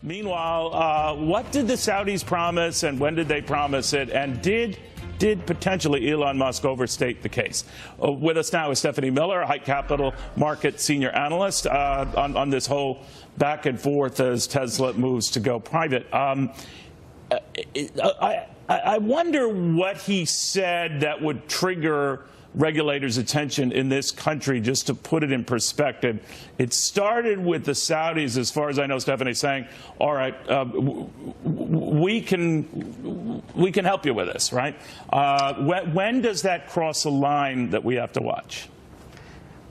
Meanwhile, what did the Saudis promise, and when did they promise it? And did potentially Elon Musk overstate the case? With us now is Stefanie Miller, High Capital Market Senior Analyst, on this whole back and forth as Tesla moves to go private. I wonder what he said that would trigger regulators' attention in this country. Just to put it in perspective, it started with the Saudis, as far as I know, Stefanie, saying, all right, we can help you with this, right? When does that cross a line that we have to watch?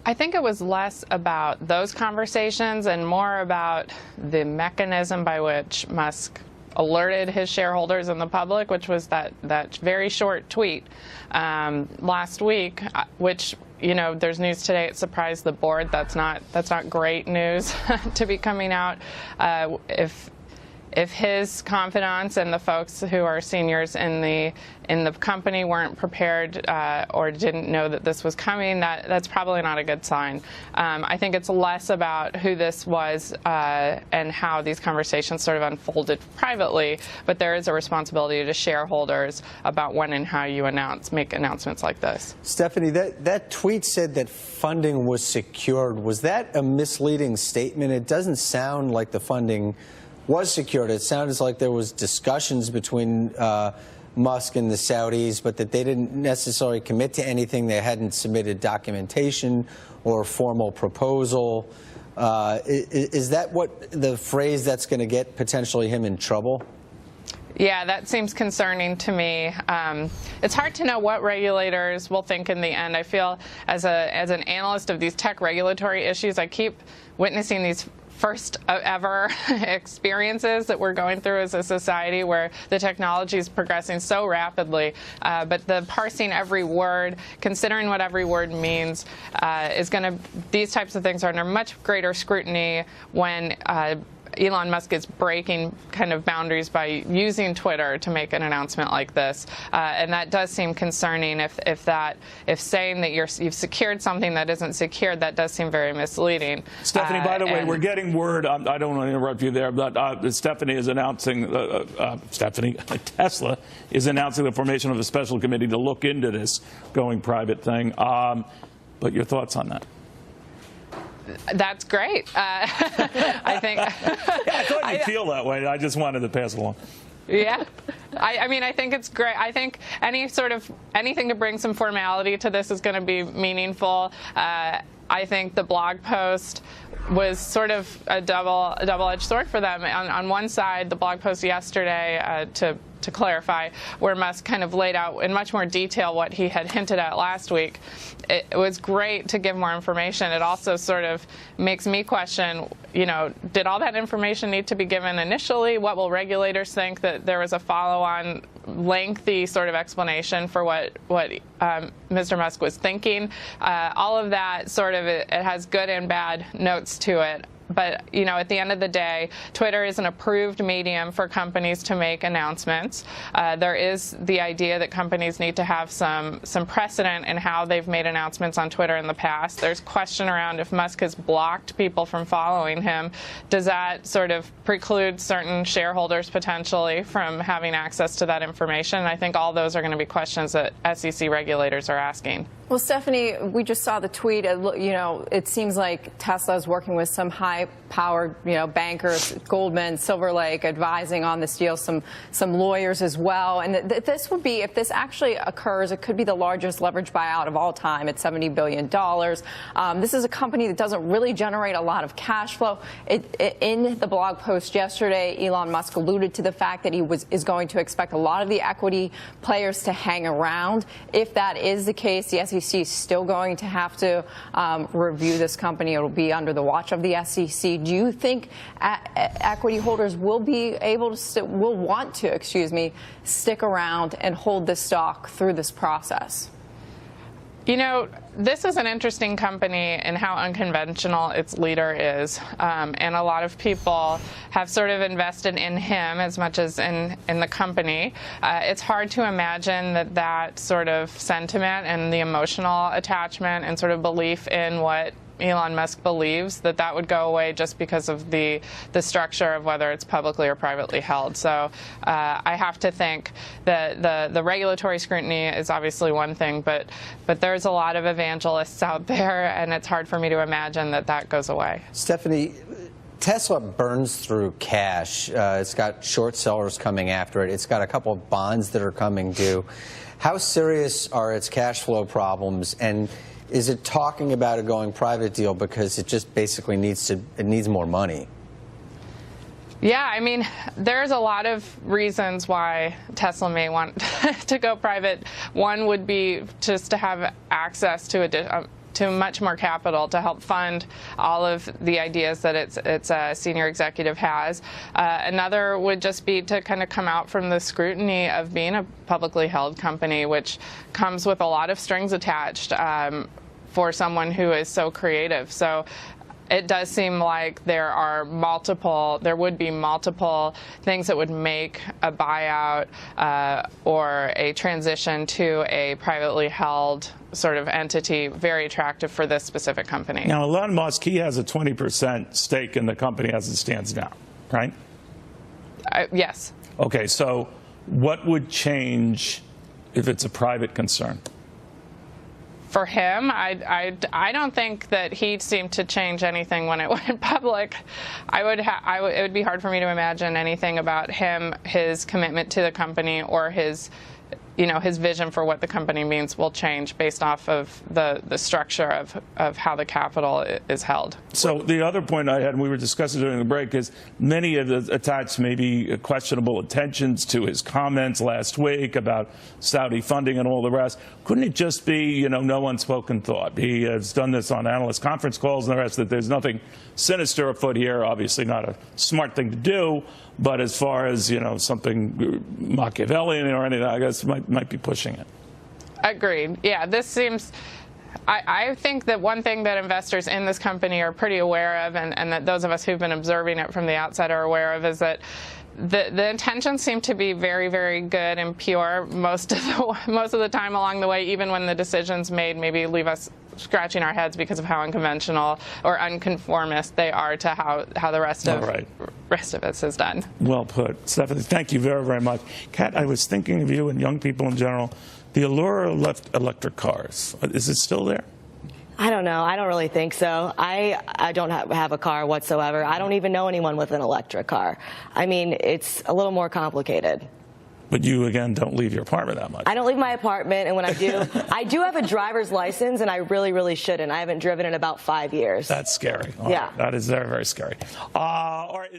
I think it was less about those conversations and more about the mechanism by which Musk alerted his shareholders and the public, which was that very short tweet last week, which, you know, there's news today. It surprised the board. That's not great news to be coming out. If his confidants and the folks who are seniors in the company weren't prepared or didn't know that this was coming, that's probably not a good sign. I think it's less about who this was and how these conversations sort of unfolded privately, but there is a responsibility to shareholders about when and how you make announcements like this. Stefanie, that tweet said that funding was secured. Was that a misleading statement? It doesn't sound like the funding was secured. It sounded like there was discussions between Musk and the Saudis, but that they didn't necessarily commit to anything. They hadn't submitted documentation or formal proposal. Is that what the phrase that's going to get potentially him in trouble? Yeah, that seems concerning to me. It's hard to know what regulators will think in the end. I feel as an analyst of these tech regulatory issues, I keep witnessing these first ever experiences that we're going through as a society where the technology is progressing so rapidly. But the parsing every word, considering what every word means, these types of things are under much greater scrutiny when Elon Musk is breaking kind of boundaries by using Twitter to make an announcement like this, and that does seem concerning. If saying that you've secured something that isn't secured, that does seem very misleading. Stefanie, by the way, we're getting word. I don't want to interrupt you there, but Stefanie is announcing. Tesla is announcing the formation of a special committee to look into this going private thing. But your thoughts on that? That's great. I think. Yeah, I thought you'd feel that way. I just wanted to pass it along. Yeah. I mean, I think it's great. I think anything to bring some formality to this is going to be meaningful. I think the blog post was sort of a double-edged sword for them. On one side, the blog post yesterday, to clarify, where Musk kind of laid out in much more detail what he had hinted at last week. It was great to give more information. It also sort of makes me question, you know, did all that information need to be given initially? What will regulators think? That there was a follow-on lengthy sort of explanation for what Mr. Musk was thinking. All of that sort of, it has good and bad notes to it. But, you know, at the end of the day, Twitter is an approved medium for companies to make announcements. There is the idea that companies need to have some precedent in how they've made announcements on Twitter in the past. There's question around if Musk has blocked people from following him. Does that sort of preclude certain shareholders potentially from having access to that information? I think all those are going to be questions that SEC regulators are asking. Well, Stefanie, we just saw the tweet. You know, it seems like Tesla is working with some high-powered, you know, bankers, Goldman, Silver Lake, advising on this deal, some lawyers as well. And this would be, if this actually occurs, it could be the largest leverage buyout of all time at $70 billion. This is a company that doesn't really generate a lot of cash flow. In the blog post yesterday, Elon Musk alluded to the fact that he is going to expect a lot of the equity players to hang around. If that is the case, the SEC is still going to have to review this company. It will be under the watch of the SEC. Do you think equity holders will be able to, will want to, excuse me, stick around and hold this stock through this process? You know, this is an interesting company in how unconventional its leader is. And a lot of people have sort of invested in him as much as in the company. It's hard to imagine that sort of sentiment and the emotional attachment and sort of belief in what Elon Musk believes that that would go away just because of the structure of whether it's publicly or privately held. So I have to think that the regulatory scrutiny is obviously one thing, but there's a lot of evangelists out there, and it's hard for me to imagine that that goes away. Stefanie, Tesla burns through cash. It's got short sellers coming after it. It's got a couple of bonds that are coming due. How serious are its cash flow problems, and is it talking about a going private deal because it just basically needs more money? Yeah, I mean, there's a lot of reasons why Tesla may want to go private. One would be just to have access to much more capital to help fund all of the ideas that its senior executive has. Another would just be to kind of come out from the scrutiny of being a publicly held company, which comes with a lot of strings attached for someone who is so creative. So it does seem like there would be multiple things that would make a buyout or a transition to a privately held sort of entity very attractive for this specific company. Now, Elon Musk, he has a 20% stake in the company as it stands now, right? Yes. Okay, so what would change if it's a private concern? For him, I don't think that he seemed to change anything when it went public. It would be hard for me to imagine anything about him, his commitment to the company, or his vision for what the company means will change based off of the structure of how the capital is held. So the other point I had, and we were discussing during the break, is many of the attached maybe questionable intentions to his comments last week about Saudi funding and all the rest. Couldn't it just be, no unspoken thought? He has done this on analyst conference calls and the rest, that there's nothing sinister afoot here. Obviously not a smart thing to do, but as far as, something Machiavellian or anything, I guess might be pushing it. Agreed. Yeah, this seems... I think that one thing that investors in this company are pretty aware of, and that those of us who've been observing it from the outside are aware of, is that the intentions seem to be very, very good and pure most of the time along the way, even when the decisions made maybe leave us scratching our heads because of how unconventional or unconformist they are to how the rest of us is done. Well put. Stefanie, thank you very, very much. Kat, I was thinking of you and young people in general. The allure of electric cars, is it still there? I don't know. I don't really think so. I don't have a car whatsoever. I don't even know anyone with an electric car. I mean, it's a little more complicated. But you, again, don't leave your apartment that much. I don't leave my apartment, and when I do, I do have a driver's license, and I really, really shouldn't. I haven't driven in about 5 years. That's scary. Yeah. That is very, very scary. All right.